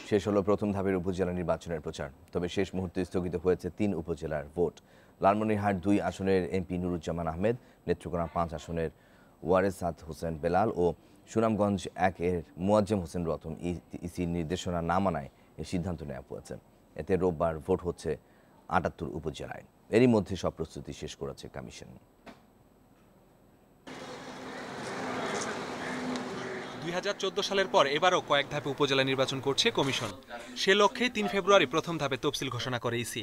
শেষ হলো প্রথম ধাপের উপজেলা নির্বাচনের প্রচার। তবে শেষ মুহূর্তে স্থগিত হয়েছে ৩ উপজেলার ভোট। লালমনিরহাট ২ আসনের এমপি নুরুজ্জামান আহমেদ, নেত্রকোনা ৫ আসনের ওয়ারেসাত হোসেন বেলাল ও সুনামগঞ্জ ১ এর মুয়াজ্জেম হোসেন রতন ইসির নির্দেশনা না মানায় এই সিদ্ধান্ত নেওয়া হয়েছে। এতে রোববার ভোট হচ্ছে ৭৮ উপজেলায়। এরই মধ্যে সব প্রস্তুতি শেষ করেছে কমিশন। ২০১৪ সালের পর এবারও কয়েক ধাপে উপজেলা নির্বাচন করছে কমিশন। সে লক্ষ্যে ৩ ফেব্রুয়ারি প্রথম ধাপে তফসিল ঘোষণা করে ইসি।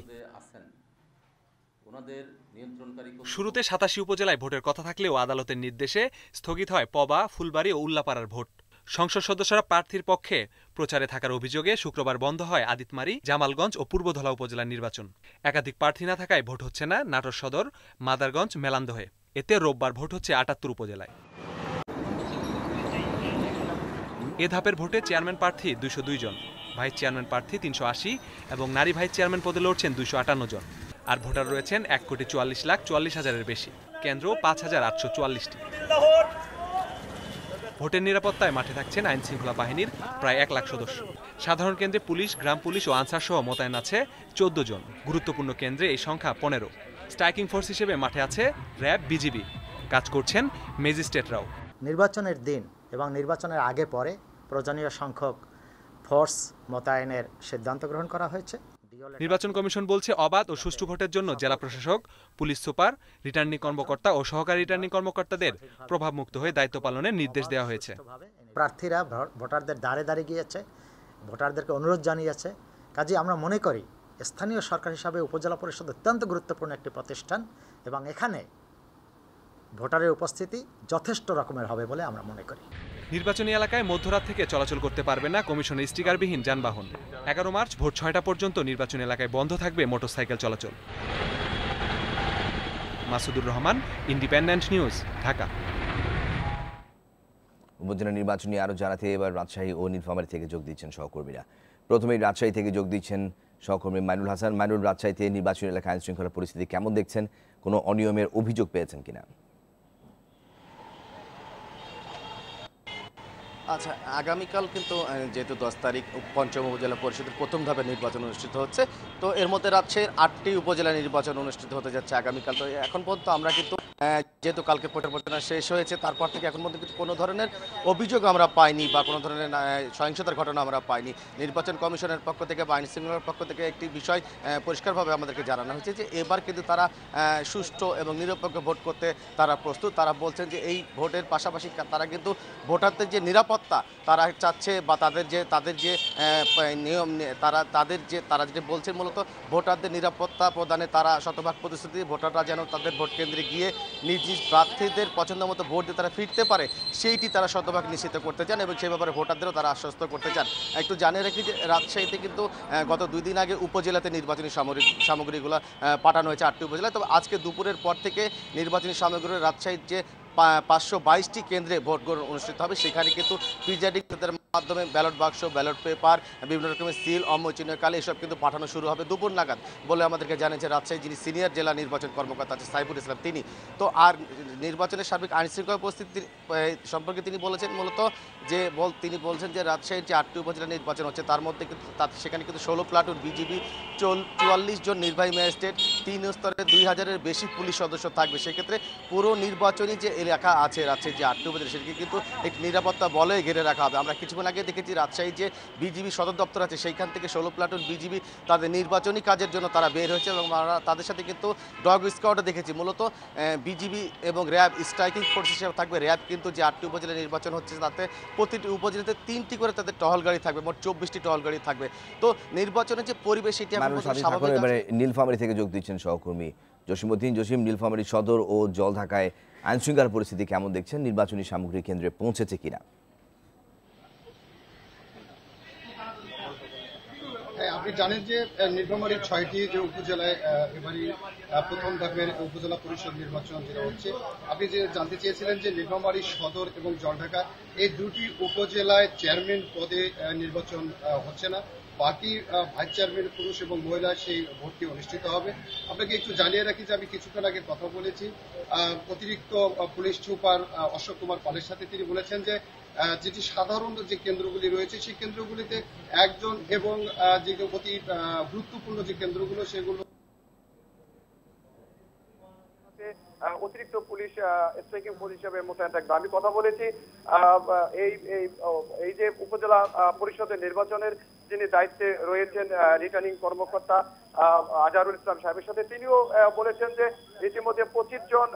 শুরুতে ৮৭ উপজেলায় ভোটের কথা থাকলেও আদালতের নির্দেশে স্থগিত হয় পবা, ফুলবাড়ী ও উল্লাপাড়ার ভোট। সংসদ সদস্যরা প্রার্থীর পক্ষে প্রচারে থাকার অভিযোগে শুক্রবার বন্ধ হয় আদিতমারি, জামালগঞ্জ ও পূর্বধলা উপজেলার নির্বাচন। একাধিক প্রার্থী না থাকায় ভোট হচ্ছে না নাটোর সদর, মাদারগঞ্জ, মেলান্দহে। এতে রোববার ভোট হচ্ছে ৭৮ উপজেলায়। এ ধাপের ভোটে চেয়ারম্যান প্রার্থী ২০২ জন, ভাইস চেয়ারম্যান প্রার্থী ৩৮০ এবং নারী ভাইস চেয়ারম্যান পদে লড়ছেন ২৫৮ জন। আর ভোটার রয়েছেন ১,৪৪,৪৪,০০০-এর বেশি। কেন্দ্র ৫,৮৪৪টি। ভোটের নিরাপত্তায় মাঠে থাকছেন আইন শৃঙ্খলা বাহিনীর প্রায় ১ লাখ সদস্য। সাধারণ কেন্দ্রে পুলিশ, গ্রাম পুলিশ ও আনসার সহ মোতায়েন আছে ১৪ জন। গুরুত্বপূর্ণ কেন্দ্রে এই সংখ্যা ১৫। স্ট্রাইকিং ফোর্স হিসেবে মাঠে আছে র্যাব, বিজিবি। কাজ করছেন ম্যাজিস্ট্রেটরাও। নির্বাচনের দিন এবং নির্বাচনের আগে পরে প্রয়োজনীয় সংখ্যক ফোর্স মোতায়েনের সিদ্ধান্ত গ্রহণ করা হয়েছে। নির্বাচন কমিশন বলছে, অবাধ ও সুষ্ঠু ভোটের জন্য জেলা প্রশাসক, পুলিশ সুপার, রিটার্নিং কর্মকর্তা ও সহকারী রিটার্নিং কর্মকর্তাদের প্রভাবমুক্ত হয়ে দায়িত্ব পালনের নির্দেশ দেওয়া হয়েছে। প্রার্থীরা ভোটারদের দ্বারে দ্বারে গিয়েছে, ভোটারদেরকে অনুরোধ জানিয়েছে। কাজেই আমরা মনে করি স্থানীয় সরকার হিসাবে উপজেলা পরিষদ অত্যন্ত গুরুত্বপূর্ণ একটি প্রতিষ্ঠান এবং এখানে ভোটারের উপস্থিতি যথেষ্ট রকমের হবে বলে আমরা মনে করি। নির্বাচনী এলাকায় মধ্যরাত থেকে চলাচল করতে পারবে না কমিশনের স্টিকারবিহীন যানবাহন। ১১ মার্চ ভোর ৬টা পর্যন্ত নির্বাচনী এলাকায় বন্ধ থাকবে মোটরসাইকেল চলাচল। Masudur Rahman, independent news, Dhaka. উপজেলা নির্বাচনী আরও জানাতে এবার রাজশাহী ও নীলফামারী থেকে যোগ দিচ্ছেন সহকর্মীরা। প্রথমেই রাজশাহী থেকে যোগ দিচ্ছেন সহকর্মী মাইনুল হাসান। মাইনুল, রাজশাহীতে নির্বাচনী এলাকায় আইন শৃঙ্খলা পরিস্থিতি কেমন দেখছেন? কোনো অনিয়মের অভিযোগ পেয়েছেন কিনা? আচ্ছা, আগামীকাল কিন্তু যেহেতু 10 তারিখ পঞ্চম উপজেলা পরিষদের প্রথম ধাপে নির্বাচন অনুষ্ঠিত হচ্ছে, তো এর মধ্যে রাজশাহীর 8টি উপজেলা নির্বাচন অনুষ্ঠিত হতে যাচ্ছে আগামীকাল। তো এখন পর্যন্ত আমরা কিন্তু যেহেতু কালকে প্রচারণা শেষ হয়েছে, তারপর থেকে এখন পর্যন্ত কিন্তু কোনো ধরনের অভিযোগ আমরা পাইনি বা কোনো ধরনের সহিংসতার ঘটনা আমরা পাইনি। নির্বাচন কমিশনের পক্ষ থেকে বা আইন শৃঙ্খলার পক্ষ থেকে একটি বিষয় পরিষ্কারভাবে আমাদেরকে জানানো হয়েছে যে এবার কিন্তু তারা সুষ্ঠু এবং নিরপেক্ষ ভোট করতে তারা প্রস্তুত। তারা বলছেন যে এই ভোটের পাশাপাশি তারা কিন্তু ভোটারদের যে নিরাপত্তা তারা চাচ্ছে বা তাদের যে নিয়ম তারা যেটা বলছেন মূলত ভোটারদের নিরাপত্তা প্রদানে তারা শতভাগ প্রতিশ্রুতি। ভোটাররা যেন তাদের ভোট কেন্দ্রে গিয়ে নিজ নিজ প্রার্থীদের পছন্দ মতো ভোট দিয়ে তারা ফিরতে পারে, সেইটি তারা শতভাগ নিশ্চিত করতে চান এবং সেই ব্যাপারে ভোটারদেরও তারা আশ্বস্ত করতে চান। একটু জানিয়ে রাখি যে রাজশাহীতে কিন্তু গত 2 দিন আগে উপজেলাতে নির্বাচনী সামগ্রীগুলো পাঠানো হয়েছে 8টি উপজেলায়। তবে আজকে দুপুরের পর থেকে নির্বাচনী সামগ্রী রাজশাহীর যে 522টি কেন্দ্রে ভোট গ্রহণ অনুষ্ঠিত হবে। সেখানে কিন্তু প্রিজাইডিং মাধ্যমে ব্যালট বাক্স, ব্যালট পেপার, বিভিন্ন রকমের সিল, অমচিহ্নকালী এসব কিন্তু পাঠানো শুরু হবে দুপুর নাগাদ বলে আমাদেরকে জানিয়েছে রাজশাহী যিনি সিনিয়র জেলা নির্বাচন কর্মকর্তা আছে সাইফুল ইসলাম তিনি। তো আর নির্বাচনের সার্বিক আইন শৃঙ্খলা পরিস্থিতি সম্পর্কে তিনি বলেছেন মূলত যে তিনি বলছেন যে রাজশাহীর যে 8টি উপজেলা নির্বাচন হচ্ছে তার মধ্যে কিন্তু সেখানে কিন্তু 16 প্লাটুন বিজিবি, 44 জন নির্বাহী ম্যাজিস্ট্রেট, 3 স্তরে 2000-এর বেশি পুলিশ সদস্য থাকবে। সেক্ষেত্রে পুরো নির্বাচনী যে এলাকা আছে রাজশাহীর যে 8টি উপজেলা সেটিকে কিন্তু একটি নিরাপত্তা বলয়ে ঘিরে রাখা হবে। আমরা কিছুক্ষণ আগে দেখেছি রাজশাহী যে বিজিবি সদর দপ্তর আছে সেইখান থেকে 16 প্লাটুন বিজিবি তাদের নির্বাচনী কাজের জন্য তারা বের হয়েছে এবং আমরা তাদের সাথে কিন্তু ডগ স্কোয়াডও দেখেছি। মূলত বিজিবি এবং র্যাব স্ট্রাইকিং ফোর্স হিসেবে থাকবে। র্যাব কিন্তু যে 8টি উপজেলা নির্বাচন হচ্ছে তাতে প্রতিটি উপজেলাতে 3টি করে তাদের টহল গাড়ি থাকবে, মোট 24টি টহল গাড়ি থাকবে। তো নির্বাচনের যে পরিবেশ এটি এবারে নীলফামারী থেকে যোগ দিচ্ছেন সহকর্মী জসিমউদ্দিন। জসিম, নীলফামারী সদর ও জলঢাকায় আইন শৃঙ্খলা পরিস্থিতি কেমন দেখছেন? নির্বাচনী সামগ্রী কেন্দ্রে পৌঁছেছে কিনা? আপনি জানেন যে নীলফামারীর 6টি যে উপজেলায় এবারই প্রথম ধাপের উপজেলা পরিষদ নির্বাচন যেটা হচ্ছে, আপনি যে জানতে চেয়েছিলেন যে নীলফামারী সদর এবং জলঢাকা এই দুটি উপজেলায় চেয়ারম্যান পদে নির্বাচন হচ্ছে না, বাকি ভাইস চেয়ারম্যান পুরুষ এবং মহিলা সেই ভোটটি অনুষ্ঠিত হবে। আপনাকে একটু জানিয়ে রাখি যে আমি কিছুক্ষণ আগে কথা বলেছি অতিরিক্ত পুলিশ সুপার অশোক কুমার পালের সাথে। তিনি বলেছেন যে যেটি সাধারণ যে কেন্দ্রগুলি রয়েছে সেই কেন্দ্রগুলিতে একজন এবং যে অতি গুরুত্বপূর্ণ যে কেন্দ্রগুলো সেগুলো অতিরিক্ত পুলিশ স্ট্রাইকিং ফোর্স হিসেবে মোতায়েন থাকবে। আমি কথা বলেছি এই যে উপজেলা পরিষদের নির্বাচনের যিনি দায়িত্বে রয়েছেন রিটার্নিং কর্মকর্তা আজহারুল ইসলাম সাহেবের সাথে, তিনিও বলেছেন যে ইতিমধ্যে 25 জন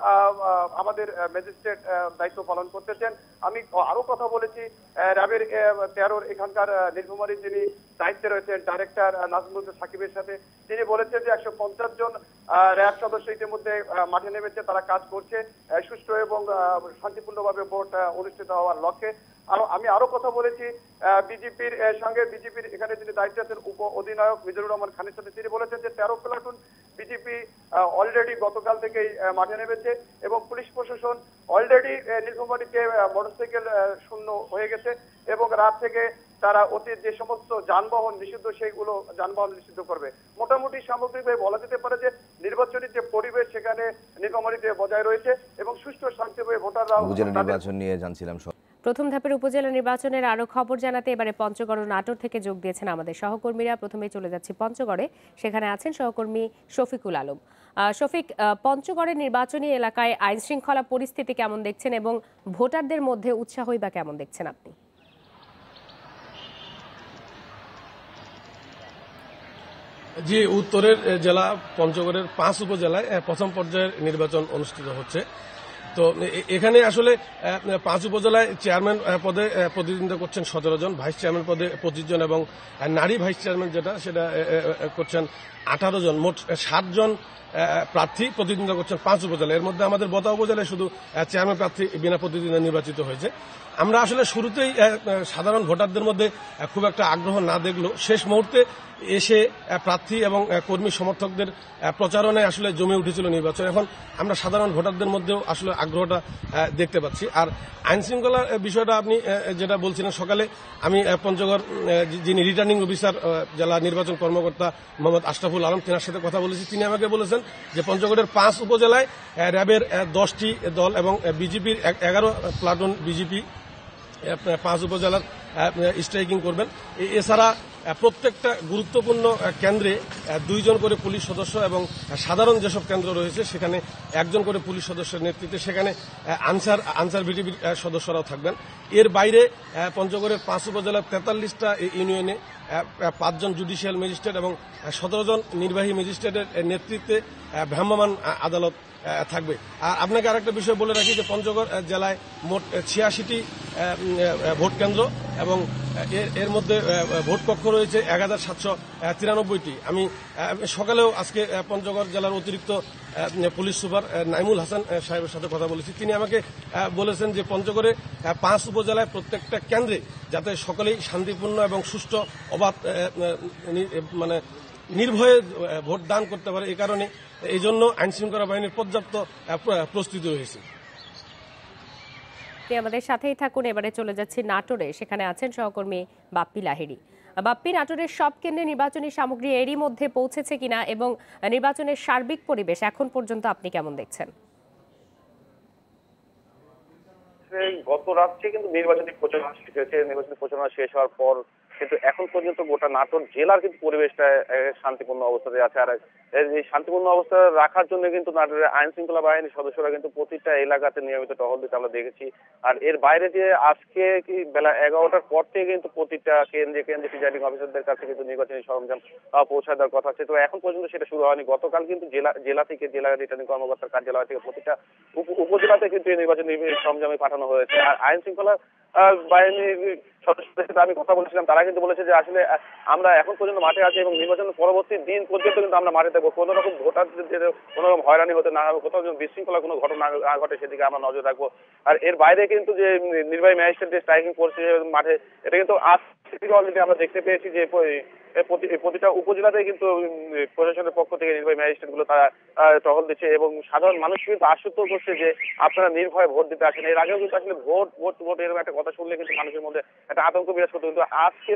আমাদের ম্যাজিস্ট্রেট দায়িত্ব পালন করতেছেন। আমি আরো কথা বলেছি র্যাবের 13 এখানকার নীলফামারী যিনি দায়িত্বে রয়েছেন ডাইরেক্টর নাজমুল সাকিবের সাথে, তিনি বলেছেন যে 150 জন র্যাব সদস্য ইতিমধ্যে মাঠে নেমেছে, তারা কাজ করছে সুষ্ঠু এবং শান্তিপূর্ণভাবে ভোট অনুষ্ঠিত হওয়ার লক্ষ্যে। আমি আরো কথা বলেছি বিজেপির সঙ্গে, বিজেপির এখানে যিনি দায়িত্বে আছেন উপ অধিনায়ক মিজানুর রহমান খানের সাথে, তিনি বলেছেন যে 13 প্লাটুন বিজেপি অলরেডি গতকাল থেকেই মাঠে নেমেছে এবং পুলিশ প্রশাসন অলরেডি নীলফামারীতে মোটরসাইকেল শূন্য হয়ে গেছে এবং রাত থেকে তারা অতীত যে সমস্ত যানবাহন নিষিদ্ধ সেইগুলো যানবাহন নিষিদ্ধ করবে। মোটামুটি সামগ্রিকভাবে বলা যেতে পারে যে নির্বাচনী যে পরিবেশ সেখানে নীলফামারীতে বজায় রয়েছে এবং সুষ্ঠু শান্তিভাবে ভোটাররা নির্বাচন নিয়ে জানছিলাম। প্রথম ধাপের উপজেলা নির্বাচনের আরো খবর জানাতে এবারে পঞ্চগড় ও নাটোর থেকে যোগ দিয়েছেন আমাদের সহকর্মীরা। প্রথমে চলে যাচ্ছি পঞ্চগড়ে, সেখানে আছেন সহকর্মী শফিকুল আলম। শফিক, পঞ্চগড়ের নির্বাচনী এলাকায় আইন শৃঙ্খলা পরিস্থিতি কেমন দেখছেন এবং ভোটারদের মধ্যে উৎসাহই বা কেমন দেখছেন আপনি? জি, উত্তরের জেলা পঞ্চগড়ের 5 উপজেলায় প্রথম পর্যায়ের নির্বাচন অনুষ্ঠিত হচ্ছে। তো এখানে আসলে 5 উপজেলায় চেয়ারম্যান পদে প্রতিদ্বন্দ্বিতা করছেন 17 জন, ভাইস চেয়ারম্যান পদে 25 জন এবং নারী ভাইস চেয়ারম্যান সেটা করছেন 18 জন। মোট 60 জন প্রার্থী প্রতিদ্বন্দ্বিতা করছেন 5 উপজেলা। এর মধ্যে আমাদের বতা উপজেলায় শুধু চেয়ারম্যান প্রার্থী বিনা প্রতিদ্বন্দ্বিতা নির্বাচিত হয়েছে। আমরা আসলে শুরুতেই সাধারণ ভোটারদের মধ্যে খুব একটা আগ্রহ না দেখলেও শেষ মুহূর্তে এসে প্রার্থী এবং কর্মী সমর্থকদের প্রচারণায় আসলে জমে উঠেছিল নির্বাচন। এখন আমরা সাধারণ ভোটারদের মধ্যেও আসলে আগ্রহটা দেখতে পাচ্ছি। আর আইন শৃঙ্খলার বিষয়টা আপনি যেটা বলছিলেন, সকালে আমি পঞ্চগড় যিনি রিটার্নিং অফিসার জেলা নির্বাচন কর্মকর্তা মোহাম্মদ আশরাফুল আলম, তেনার সাথে কথা বলেছি। তিনি আমাকে বলেছেন যে পঞ্চগড়ের 5 উপজেলায় র্যাবের 10টি দল এবং বিজেপির 11 প্লাটুন বিজেপি 5 উপজেলার স্ট্রাইকিং করবেন। এছাড়া প্রত্যেকটা গুরুত্বপূর্ণ কেন্দ্রে 2 জন করে পুলিশ সদস্য এবং সাধারণ যেসব কেন্দ্র রয়েছে সেখানে 1 জন করে পুলিশ সদস্যের নেতৃত্বে সেখানে আনসার বিটিভির সদস্যরাও থাকবেন। এর বাইরে পঞ্চগড়ের 5 উপজেলার 43টা ইউনিয়নে 5 জন জুডিশিয়াল ম্যাজিস্ট্রেট এবং 17 জন নির্বাহী ম্যাজিস্ট্রেটের নেতৃত্বে ভ্রাম্যমাণ আদালত থাকবে। আর আপনাকে আরেকটা বিষয় বলে রাখি যে পঞ্চগড় জেলায় মোট 86টি ভোট কেন্দ্র এবং এর মধ্যে ভোট কক্ষ রয়েছে 1793টি। আমি সকালেও আজকে পঞ্চগড় জেলার অতিরিক্ত পুলিশ সুপার নাইমুল হাসান সাহেবের সাথে কথা বলেছি। তিনি আমাকে বলেছেন যে পঞ্চগড়ে 5 উপজেলায় প্রত্যেকটা কেন্দ্রে যাতে সকলেই শান্তিপূর্ণ এবং সুষ্ঠু অবাধ মানে নির্ভয়ে ভোট দান করতে পারে, এই কারণে এই জন্য আইন শৃঙ্খলা বাহিনীর পর্যাপ্ত প্রস্তুতি রয়েছে। আমাদের সাথেই থাকুন। এবারে চলে যাচ্ছি নাটোরে, সেখানে আছেন সহকর্মী বাপ্পি লাহিড়ী। বাপ্পি, নাটোরের সব কেন্দ্রে নির্বাচনী সামগ্রী এরই মধ্যে পৌঁছেছে কিনা এবং নির্বাচনের সার্বিক পরিবেশ এখন পর্যন্ত আপনি কেমন দেখছেন? গত রাত্রে কিন্তু নির্বাচনী প্রচারণা শেষ হয়েছে। নির্বাচনী প্রচারণা শেষ হওয়ার পর কিন্তু এখন পর্যন্ত গোটা নাটোর জেলার কিন্তু পরিবেশটা শান্তিপূর্ণ অবস্থাতে আছে। আর এই শান্তিপূর্ণ অবস্থা রাখার জন্য কিন্তু নাটোরের আইন শৃঙ্খলা বাহিনীর সদস্যরা কিন্তু প্রতিটা এলাকাতে নিয়মিত টহল দিতে আমরা দেখেছি। আর এর বাইরে যে আজকে কি বেলা 11টার পর থেকে কিন্তু প্রতিটা কেন্দ্রে প্রিজাইডিং অফিসারদের কাছে কিন্তু নির্বাচনী সরঞ্জাম পৌঁছায় দেওয়ার কথা আছে। তো এখন পর্যন্ত সেটা শুরু হয়নি। গতকাল কিন্তু জেলা রিটার্নিং কর্মকর্তার কার্যালয় থেকে প্রতিটা উপজেলাতে কিন্তু এই নির্বাচনী সরঞ্জামে পাঠানো হয়েছে। আর আইন শৃঙ্খলা বাহিনীর সদস্যদের সাথে আমি কথা বলেছিলাম, তারা কিন্তু বলেছে যে আসলে আমরা এখন পর্যন্ত মাঠে আছি এবং নির্বাচনের পরবর্তী দিন পর্যন্ত কিন্তু আমরা মাঠে থাকবো। কোনো রকম ভোটারদের কোনো রকম হয়রানি হতে না হবে, কোথাও বিশৃঙ্খলা কোনো ঘটনা না ঘটে সেদিকে আমরা নজর রাখবো। আর এর বাইরে কিন্তু যে নির্বাহী ম্যাজিস্ট্রেট যে স্ট্রাইকিং করছে মাঠে, এটা কিন্তু আজ থেকে অলরেডি আমরা দেখতে পেয়েছি যে প্রতিটা উপজেলাতেই কিন্তু প্রশাসনের পক্ষ থেকে নির্বাহী ম্যাজিস্ট্রেট গুলো তারা টহল দিচ্ছে এবং সাধারণ মানুষ কিন্তু আশ্বস্ত করছে যে আপনারা নির্ভয়ে ভোট দিতে আসেন। এর আগেও কিন্তু আসলে ভোট এরকম একটা কথা শুনলে কিন্তু মানুষের মধ্যে একটা আতঙ্ক বিরাজ করতো, কিন্তু আজকে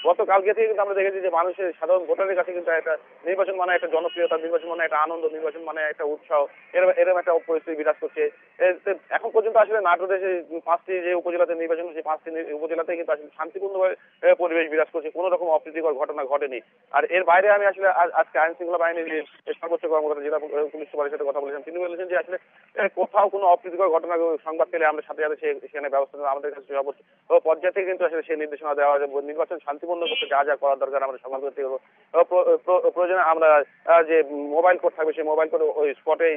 গতকালকে থেকে কিন্তু আমরা দেখেছি যে মানুষের সাধারণ ভোটারের কাছে কিন্তু একটা নির্বাচন মানে একটা জনপ্রিয়তা, নির্বাচন মানে একটা আনন্দ, নির্বাচন মানে একটা উৎসাহ, এরকম একটা পরিস্থিতি বিরাজ করছে। এখন পর্যন্ত আসলে নাটোরে যে 5টি যে উপজেলাতে নির্বাচন, সেই 5টি উপজেলাতে কিন্তু আসলে শান্তিপূর্ণভাবে পরিবেশ বিরাজ করছে, কোনো রকম অপ্রীতিকর ঘটনা ঘটেনি। আর এর বাইরে আমি আসলে আজকে আইন শৃঙ্খলা বাহিনীর সর্বোচ্চ কর্মকর্তা জেলা পুলিশ সুপারের সাথে কথা বলেছেন। তিনি বলেছেন যে আসলে কোথাও কোনো অপ্রীতিকর ঘটনা সংবাদ পেলে আমরা সাথে সাথে সেখানে ব্যবস্থা নেব। আমাদের কাছে সর্বোচ্চ পর্যায়ে থেকে কিন্তু আসলে সেই নির্দেশনা দেওয়া হবে, নির্বাচন শান্তিপূর্ণ করতে যা যা করার দরকার আমরা সংবাদ করতে হবে। প্রয়োজনে আমরা যে মোবাইল কোড থাকবে সেই মোবাইল কোড ওই স্পটে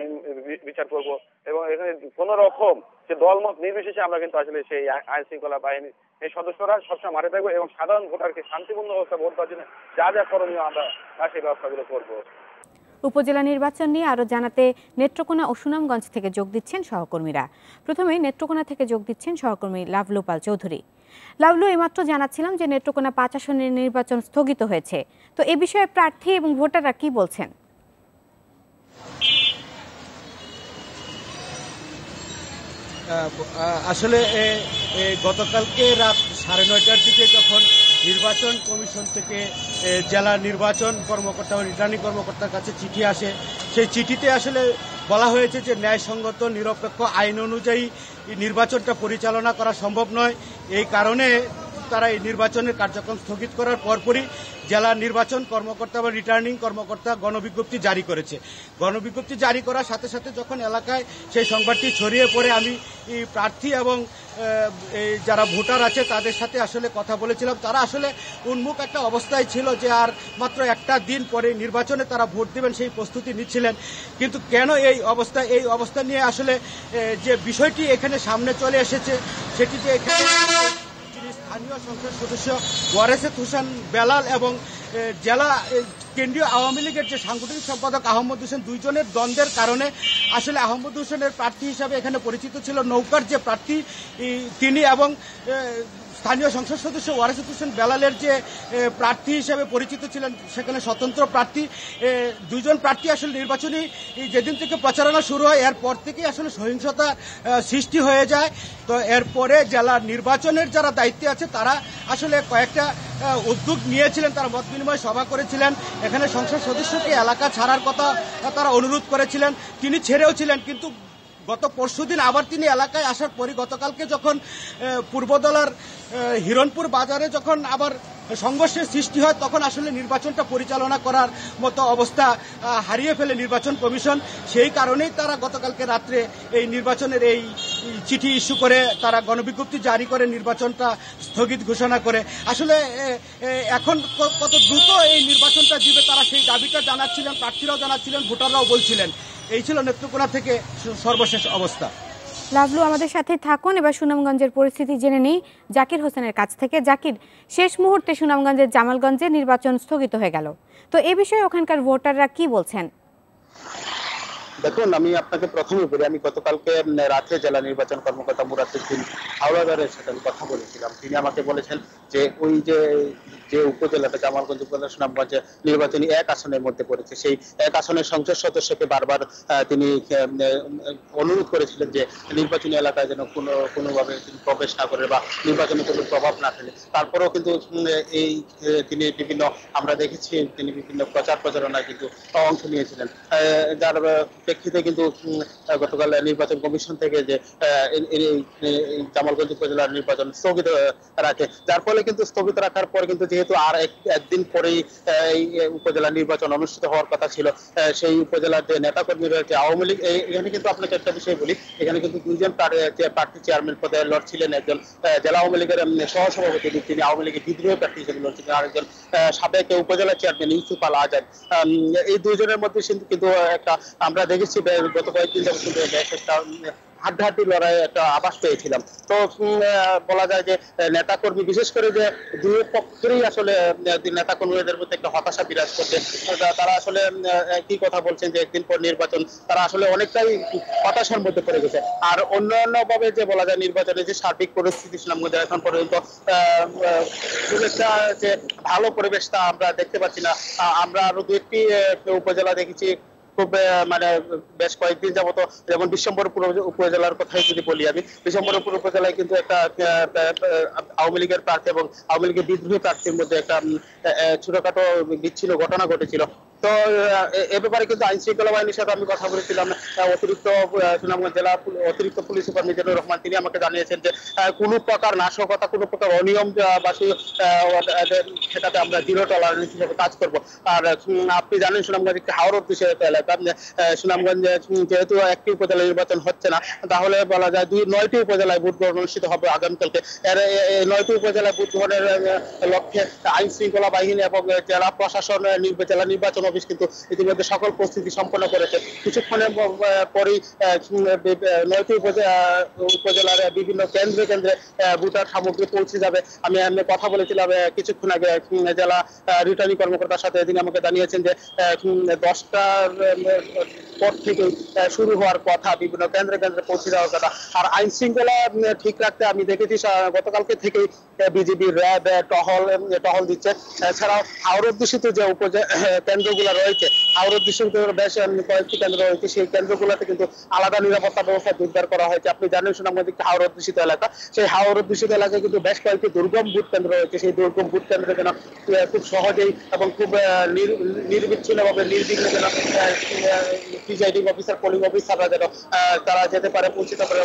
বিচার করব এবং এখানে কোন রকম যে দলমত নির্বিশেষে আমরা কিন্তু আসলে সেই আইন শৃঙ্খলা বাহিনীর এই সদস্যরা সবসময় মাঠে থাকবো এবং সাধারণ ভোটারকে শান্তিপূর্ণ অবস্থা ভোট দেওয়ার জন্য যা যা করণীয় আমরা সেই ব্যবস্থাগুলো করবো। উপজেলা নির্বাচন নিয়ে আরো জানাতে নেত্রকোনা ও সুনামগঞ্জ থেকে যোগ দিচ্ছেন সহকর্মীরা। প্রথমে নেত্রকোনা থেকে যোগ দিচ্ছেন সহকর্মী লাভলু পাল চৌধুরী। লাভলু, এইমাত্র জানাচ্ছিলাম যে নেত্রকোনা 5 আসনের নির্বাচন স্থগিত হয়েছে, তো এ বিষয়ে প্রার্থী এবং ভোটাররা কি বলছেন? আসলে গতকালকে রাত 9:30টার দিকে যখন নির্বাচন কমিশন থেকে জেলা নির্বাচন কর্মকর্তা বা রিটার্নিং কর্মকর্তার কাছে চিঠি আসে, সেই চিঠিতে আসলে বলা হয়েছে যে ন্যায়সঙ্গত নিরপেক্ষ আইন অনুযায়ী নির্বাচনটা পরিচালনা করা সম্ভব নয়। এই কারণে তারা এই নির্বাচনের কার্যক্রম স্থগিত করার পরপরই জেলা নির্বাচন কর্মকর্তা বা রিটার্নিং কর্মকর্তা গণবিজ্ঞপ্তি জারি করেছে। গণবিজ্ঞপ্তি জারি করার সাথে সাথে যখন এলাকায় সেই সংবাদটি ছড়িয়ে পড়ে আমি প্রার্থী এবং যারা ভোটার আছে তাদের সাথে আসলে কথা বলেছিলাম। তারা আসলে উন্মুখ একটা অবস্থায় ছিল যে আর মাত্র একটা দিন পরে নির্বাচনে তারা ভোট দেবেন সেই প্রস্তুতি নিচ্ছিলেন। কিন্তু কেন এই অবস্থা নিয়ে আসলে যে বিষয়টি এখানে সামনে চলে এসেছে সেটি যে এখানে স্থানীয় সংসদ সদস্য ওয়ারেসাত হোসেন বেলাল এবং জেলা কেন্দ্রীয় আওয়ামী লীগের যে সাংগঠনিক সম্পাদক আহমদ হোসেন, দুইজনের দ্বন্দ্বের কারণে আসলে আহমদ হোসেনের প্রার্থী হিসাবে এখানে পরিচিত ছিল নৌকার যে প্রার্থী তিনি এবং স্থানীয় সংসদ সদস্য ওয়ারেসাত হোসেন বেলালের যে প্রার্থী হিসেবে পরিচিত ছিলেন সেখানে স্বতন্ত্র প্রার্থী। দুইজন প্রার্থী আসলে নির্বাচনী যেদিন থেকে প্রচারণা শুরু হয় এরপর থেকেই আসলে সহিংসতা সৃষ্টি হয়ে যায়। তো এরপরে জেলা নির্বাচনের যারা দায়িত্বে আছে তারা আসলে কয়েকটা উদ্যোগ নিয়েছিলেন, তারা মত বিনিময় সভা করেছিলেন, এখানে সংসদ সদস্যকে এলাকা ছাড়ার কথা তারা অনুরোধ করেছিলেন, তিনি ছেড়েও ছিলেন। কিন্তু গত পরশুদিন আবার তিনি এলাকায় আসার পরই গতকালকে যখন পূর্বদলার হিরণপুর বাজারে যখন আবার সংঘর্ষের সৃষ্টি হয় তখন আসলে নির্বাচনটা পরিচালনা করার মতো অবস্থা হারিয়ে ফেলে নির্বাচন কমিশন। সেই কারণেই তারা গতকালকে রাত্রে এই নির্বাচনের এই চিঠি ইস্যু করে তারা গণবিজ্ঞপ্তি জারি করে নির্বাচনটা স্থগিত ঘোষণা করে। আসলে এখন কত দ্রুত এই নির্বাচনটা দিবে তারা সেই দাবিটা জানাচ্ছিলেন, প্রার্থীরাও জানাচ্ছিলেন, ভোটাররাও বলছিলেন। এই ছিল নেত্রকোনা থেকে সর্বশেষ অবস্থা। লাভলু, আমাদের সাথে থাকুন। এবার সুনামগঞ্জের পরিস্থিতি জেনে নিই জাকির হোসেনের কাছ থেকে। জাকির, শেষ মুহূর্তে সুনামগঞ্জের জামালগঞ্জে নির্বাচন স্থগিত হয়ে গেল, তো এ বিষয়ে ওখানকার ভোটাররা কি বলছেন? দেখুন, আমি আপনাকে প্রথমে বলি, আমি গতকালকে রাতে জেলা নির্বাচন কর্মকর্তা মুরাদউদ্দিন হাওলাদারের সাথে আমি কথা বলেছিলাম। তিনি আমাকে বলেছেন যে ওই যে উপজেলাটা জামালগঞ্জ উপজেলা সুনামগঞ্জে নির্বাচনী 1 আসনের মধ্যে পড়েছে, সেই 1 আসনের সংসদ সদস্যকে বারবার তিনি অনুরোধ করেছিলেন যে নির্বাচনী এলাকায় যেন কোনোভাবে প্রবেশ না করে বা নির্বাচনে কোনো প্রভাব না ফেলে। তারপরেও কিন্তু তিনি আমরা দেখেছি তিনি বিভিন্ন প্রচারণায় কিন্তু অংশ নিয়েছিলেন, যার প্রেক্ষিতে কিন্তু গতকাল নির্বাচন কমিশন থেকে যে জামালগঞ্জ উপজেলার নির্বাচন স্থগিত রাখে, যার ফলে কিন্তু স্থগিত রাখার পর কিন্তু যেহেতু আর একদিন পরেই এই উপজেলা নির্বাচন অনুষ্ঠিত হওয়ার কথা ছিল, সেই উপজেলার যে নেতাকর্মীরা যে আওয়ামী লীগ, এখানে কিন্তু আপনাকে একটা বিষয় বলি, এখানে কিন্তু 2জন প্রার্থী চেয়ারম্যান পদে লড়ছিলেন। একজন জেলা আওয়ামী লীগের সহসভাপতি, তিনি আওয়ামী লীগের বিদ্রোহী প্রার্থী হিসেবে লড়ছিলেন, আরেকজন সাবেক উপজেলা চেয়ারম্যান ইউসুফ আল আজাদ। এই 2জনের মধ্যে কিন্তু একটা আমরা দেখেছি গত কয়েকদিন যাবত কিন্তু বেশ একটা হাড্ডাহাড্ডি লড়াই একটা আভাস পেয়েছিলাম। তো বলা যায় যে নেতাকর্মী, বিশেষ করে যে দুই পক্ষেরই আসলে নেতাকর্মীদের মধ্যে একটা হতাশা বিরাজ করছে। তারা আসলে কি কথা বলছেন যে একদিন পর নির্বাচন, তারা আসলে অনেকটাই হতাশার মধ্যে পড়ে গেছে। আর অন্যান্য ভাবে যে বলা যায় নির্বাচনের যে সার্বিক পরিস্থিতি সুনামগঞ্জে এখন পর্যন্ত খুব একটা যে ভালো পরিবেশটা আমরা দেখতে পাচ্ছি না। আমরা আরো দু একটি উপজেলা দেখেছি খুব মানে বেশ কয়েকদিন যাবত, যেমন বিশ্বম্বরপুর উপজেলার কথাই যদি বলি আমি, বিশ্বম্বরপুর উপজেলায় কিন্তু একটা আওয়ামী লীগের প্রার্থী এবং আওয়ামী লীগের বিদ্রোহী প্রার্থীর মধ্যে একটা ছোটখাটো বিচ্ছিন্ন ঘটনা ঘটেছিল। তো এ ব্যাপারে কিন্তু আইন শৃঙ্খলা বাহিনীর সাথে আমি কথা বলেছিলাম। অতিরিক্ত সুনামগঞ্জ জেলা অতিরিক্ত পুলিশ সুপার মিজানুর রহমান, তিনি আমাকে জানিয়েছেন যে কোনো প্রকার নাশকতা, কোনো প্রকার অনিয়ম সেটাতে আমরা জিরো টলারেন্স হিসেবে কাজ করবো। আর আপনি জানেন সুনামগঞ্জ একটি হাওর অধ্যুষিত এলাকা। সুনামগঞ্জে যেহেতু একটি উপজেলা নির্বাচন হচ্ছে না, তাহলে বলা যায় 9টি উপজেলায় ভোট গ্রহণ অনুষ্ঠিত হবে আগামীকালকে। এর 9টি উপজেলায় ভোট গ্রহণের লক্ষ্যে আইন শৃঙ্খলা বাহিনী এবং জেলা প্রশাসন, জেলা নির্বাচন অফিস কিন্তু ইতিমধ্যে সকল প্রস্তুতি সম্পন্ন করেছে। কিছুক্ষণের পরেই 9টি উপজেলার বিভিন্ন কেন্দ্রে কেন্দ্রে ভোটার সামগ্রী পৌঁছে যাবে। আমি কথা বলেছিলাম কিছুক্ষণ আগে জেলা রিটার্নিং কর্মকর্তার সাথে, তিনি আমাকে জানিয়েছেন যে 10টার পর থেকে শুরু হওয়ার কথা, বিভিন্ন কেন্দ্রে কেন্দ্রে পৌঁছে যাওয়ার কথা। আর আইন শৃঙ্খলা ঠিক রাখতে আমি দেখেছি গতকালকে থেকেই বিজিবি, র্যাব টহল দিচ্ছে। এছাড়াও হাওর অধ্যুষিত যে কেন্দ্রগুলো রয়েছে, হাওর অধ্যুষিত বেশ কয়েকটি কেন্দ্র রয়েছে, সেই কেন্দ্রগুলোতে কিন্তু আলাদা নিরাপত্তা ব্যবস্থা জোরদার করা হয়েছে। আপনি জানেন সুনামগঞ্জ একটি হাওর অধ্যুষিত এলাকা, সেই হাওর অধ্যুষিত এলাকায় কিন্তু বেশ কয়েকটি দুর্গম ভোট কেন্দ্র রয়েছে। সেই দুর্গম ভোট কেন্দ্রে যেন খুব সহজেই এবং খুব নির্বিচ্ছিন্নভাবে নির্বিঘ্নে যেন প্রিজাইডিং অফিসার, পোলিং অফিসাররা যেন তারা যেতে পারে, পৌঁছতে পারে,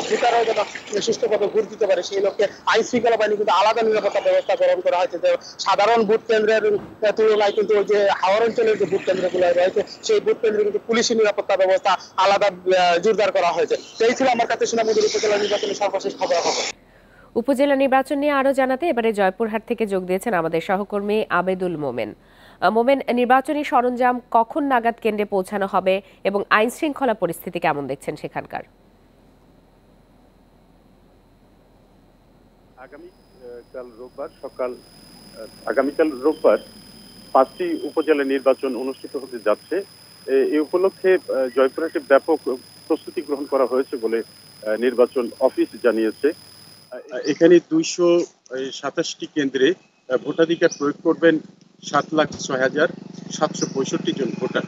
ভোটাররাও যেন সুষ্ঠুভাবে ভোট দিতে পারে, সেই লক্ষ্যে আইন শৃঙ্খলা বাহিনী কিন্তু আলাদা নিরাপত্তা ব্যবস্থা গ্রহণ করা হয়েছে। সাধারণ ভোট কেন্দ্রের তুলনায় কিন্তু ওই যে হাওর অঞ্চলের যে ভোট কেন্দ্রগুলো রয়েছে, সেই ভোট কেন্দ্রে কিন্তু পুলিশি নিরাপত্তা ব্যবস্থা আলাদা জোরদার করা হয়েছে। এই ছিল আমার কাছে সুনামগঞ্জ উপজেলা নির্বাচনের সর্বশেষ খবর। উপজেলা নির্বাচন নিয়ে আরো জানাতে এবারে জয়পুরহাট থেকে যোগ দিয়েছেন আমাদের সহকর্মী আবেদুল মোমেন। মোমেন, নির্বাচনী সরঞ্জাম কখন নাগাদ কেন্দ্রে পৌঁছানো হবে এবং আইন শৃঙ্খলা পরিস্থিতি কেমন দেখছেন সেখানকার? আগামীকাল রোববার 5টি উপজেলা নির্বাচন অনুষ্ঠিত হতে যাচ্ছে। এই উপলক্ষে জয়পুরহাটে ব্যাপক প্রস্তুতি গ্রহণ করা হয়েছে বলে নির্বাচন অফিস জানিয়েছে। এখানে 227টি কেন্দ্রে ভোটাধিকার প্রয়োগ করবেন 7,06,765 জন ভোটার।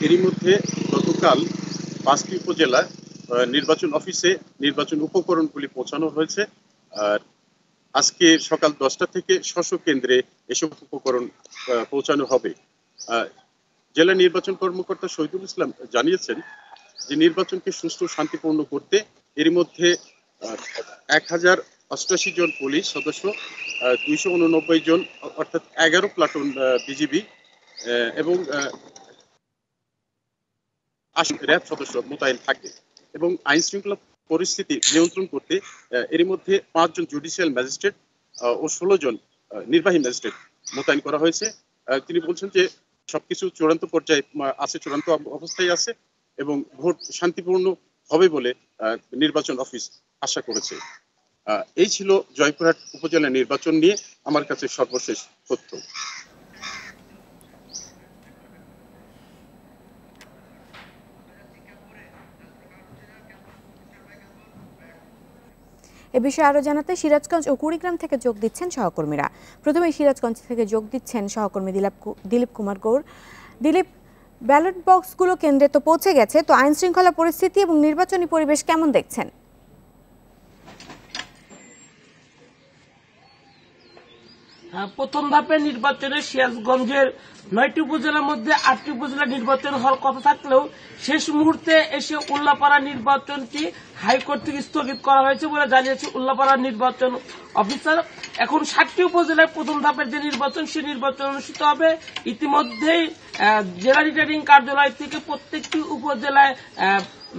এরই মধ্যে গতকাল 5টি উপজেলা নির্বাচন অফিসে নির্বাচন উপকরণগুলি পৌঁছানো হয়েছে। আর আজকে সকাল 10টা থেকে স্ব কেন্দ্রে এসব উপকরণ পৌঁছানো হবে। জেলা নির্বাচন কর্মকর্তা শহীদুল ইসলাম জানিয়েছেন যে নির্বাচনকে সুষ্ঠু শান্তিপূর্ণ করতে এর মধ্যে 1088 জন পুলিশ সদস্য, 289 জন অর্থাৎ 11 প্লাটুন বিজিবি এবং র্যাব সদস্য মোতায়েন থাকবে। এবং আইন শৃঙ্খলা পরিস্থিতি নিয়ন্ত্রণ করতে এর মধ্যে 5 জন জুডিশিয়াল ম্যাজিস্ট্রেট ও 16 জন নির্বাহী ম্যাজিস্ট্রেট মোতায়েন করা হয়েছে। তিনি বলছেন যে সবকিছু চূড়ান্ত পর্যায়ে আছে, চূড়ান্ত অবস্থায় আছে এবং ভোট শান্তিপূর্ণ হবে বলে নির্বাচন অফিস আশা করেছে। এই ছিল জয়পুরহাট উপজেলা নির্বাচন নিয়ে আমার কাছে সর্বশেষ তথ্য। এ বিষয়ে আরো জানাতে সিরাজগঞ্জ ও কুড়িগ্রাম থেকে যোগ দিচ্ছেন সহকর্মীরা। প্রথমে সিরাজগঞ্জ থেকে যোগ দিচ্ছেন সহকর্মী দিলীপ কুমার গৌর। দিলীপ, ব্যালট বক্সগুলো কেন্দ্রে তো পৌঁছে গেছে, তো আইন শৃঙ্খলা পরিস্থিতি এবং নির্বাচনী পরিবেশ কেমন দেখছেন? প্রথম ধাপে নির্বাচনে সিরাজগঞ্জের 9টি উপজেলার মধ্যে 8টি উপজেলা নির্বাচন হওয়ার কথা থাকলেও শেষ মুহূর্তে এসে উল্লাপাড়া নির্বাচনটি হাইকোর্ট থেকে স্থগিত করা হয়েছে বলে জানিয়েছে উল্লাপাড়া নির্বাচন অফিসার। এখন 7টি উপজেলায় প্রথম ধাপের যে নির্বাচন, সেই নির্বাচন অনুষ্ঠিত হবে। ইতিমধ্যেই জেলা রিটার্নিং কার্যালয় থেকে প্রত্যেকটি উপজেলায়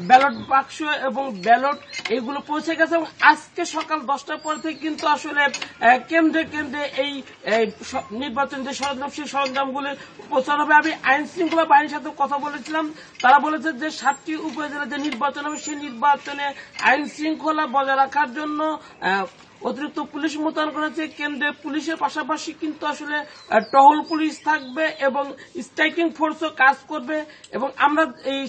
ব্যালট বাক্স এবং ব্যালট এগুলো পৌঁছে গেছে এবং আজকে সকাল 10টার পর থেকে কিন্তু আসলে কেন্দ্রে কেন্দ্রে এই নির্বাচন যে সরঞ্জাম সেই সরঞ্জামগুলি পৌঁছানো হবে। আমি আইন শৃঙ্খলা বাহিনীর সাথে কথা বলেছিলাম, তারা বলেছে যে 7টি উপজেলা যে নির্বাচন হবে সেই নির্বাচনে আইন শৃঙ্খলা বজায় রাখার জন্য অতিরিক্ত পুলিশ মোতায়েন করা হয়েছে। কেন্দ্রে পুলিশের পাশাপাশি কিন্তু আসলে টহল পুলিশ থাকবে এবং স্ট্রাইকিং ফোর্সও কাজ করবে। এবং আমরা এই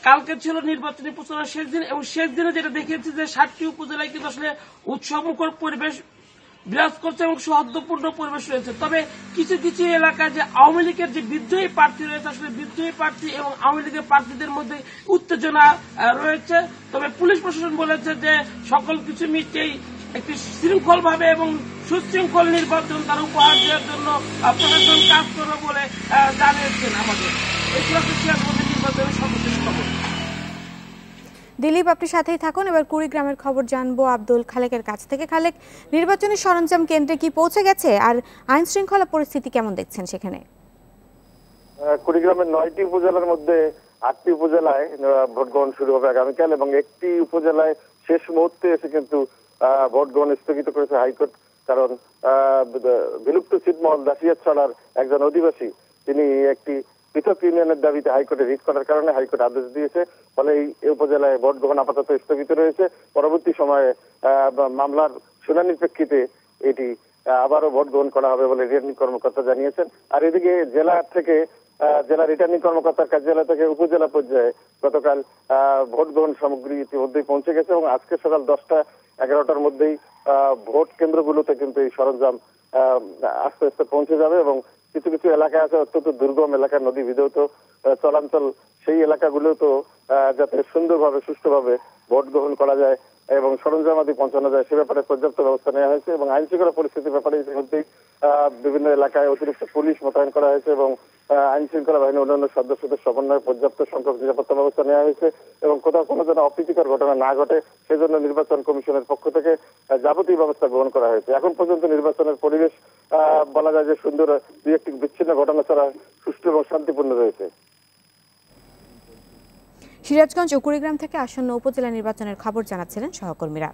কালকে ছিল নির্বাচনী প্রচারণার শেষ দিন এবং শেষ দিনে যেটা দেখেছি যে 7টি উপজেলায় কিন্তু আসলে উৎসবমুখর পরিবেশ বিরাজ করছে এবং সৌহার্দ্যপূর্ণ পরিবেশ রয়েছে। তবে কিছু কিছু এলাকায় যে আওয়ামী লীগের যে বিদ্রোহী প্রার্থী রয়েছে আসলে বিদ্রোহী প্রার্থী এবং আওয়ামী লীগের প্রার্থীদের মধ্যে উত্তেজনা রয়েছে। তবে পুলিশ প্রশাসন বলেছে যে সকল কিছু মিটিয়েই একটি শৃঙ্খলভাবে এবং সুশৃঙ্খল নির্বাচন তারা উপহার দেওয়ার জন্য প্রশাসন কাজ করবে বলে জানিয়েছেন আমাদের। এই ছিল নির্বাচনের সর্বশেষ খবর। দিলীপ, আপনি সাথেই থাকুন। এবার কুড়িগ্রামের খবর জানবো আব্দুল খালেকের কাছ থেকে। খালেক, নির্বাচনী সরঞ্জাম কেন্দ্রে কি পৌঁছে গেছে, আর আইন শৃঙ্খলা পরিস্থিতি কেমন দেখছেন সেখানে? কুড়িগ্রামের 9টি উপজেলার মধ্যে 8টি উপজেলায় ভোট গ্রহণ শুরু হবে আগামীকাল এবং একটি উপজেলায় শেষ মুহূর্তে এসে কিন্তু ভোট গ্রহণ স্থগিত করেছে হাইকোর্ট। কারণ বিলুপ্ত ছিটমহল দাসিয়াছড়ার একজন অধিবাসী তিনি একটি পৃথক ইউনিয়নের দাবিতে হাইকোর্টে রিট করার কারণে হাইকোর্ট আদেশ দিয়েছে। ফলে এই উপজেলায় ভোট গ্রহণ আপাতত স্থগিত রয়েছে। পরবর্তী সময়ে মামলার শুনানির প্রেক্ষিতে এটি আবারও ভোট গ্রহণ করা হবে বলে রিটার্নিং কর্মকর্তা জানিয়েছেন। আর এদিকে জেলা থেকে জেলা রিটার্নিং কর্মকর্তার কার্যালয় থেকে উপজেলা পর্যায়ে গতকাল ভোট গ্রহণ সামগ্রী ইতিমধ্যেই পৌঁছে গেছে এবং আজকে সকাল 10টা 11টার মধ্যেই ভোট কেন্দ্রগুলোতে কিন্তু এই সরঞ্জাম আস্তে আস্তে পৌঁছে যাবে এবং কিছু কিছু এলাকায় আছে অত্যন্ত দুর্গম এলাকা, নদী বিধৌত চলাঞ্চল, সেই এলাকাগুলোতে যাতে সুন্দরভাবে সুষ্ঠুভাবে ভোট গ্রহণ করা যায় এবং সরঞ্জামাদি পৌঁছানো যায় সে ব্যাপারে পর্যাপ্ত ব্যবস্থা নেওয়া হয়েছে। এবং আইন শৃঙ্খলা পরিস্থিতির ব্যাপারে ইতিমধ্যেই বিভিন্ন এলাকায় অতিরিক্ত পুলিশ মোতায়েন করা হয়েছে এবং আইন শৃঙ্খলা বাহিনীর অন্যান্য সদস্যদের সমন্বয়ে পর্যাপ্ত সংখ্যক নিরাপত্তা ব্যবস্থা নেওয়া হয়েছে এবং কোথাও কোনো যেন অপ্রীতিকর ঘটনা না ঘটে সেজন্য নির্বাচন কমিশনের পক্ষ থেকে যাবতীয় ব্যবস্থা গ্রহণ করা হয়েছে। এখন পর্যন্ত নির্বাচনের পরিবেশ বলা যায় যে সুন্দর, দুই একটি বিচ্ছিন্ন ঘটনা ছাড়া সুষ্ঠু এবং শান্তিপূর্ণ রয়েছে। সিরাজগঞ্জ ও কুড়িগ্রাম থেকে আসন্ন উপজেলা নির্বাচনের খবর জানাচ্ছিলেন সহকর্মীরা।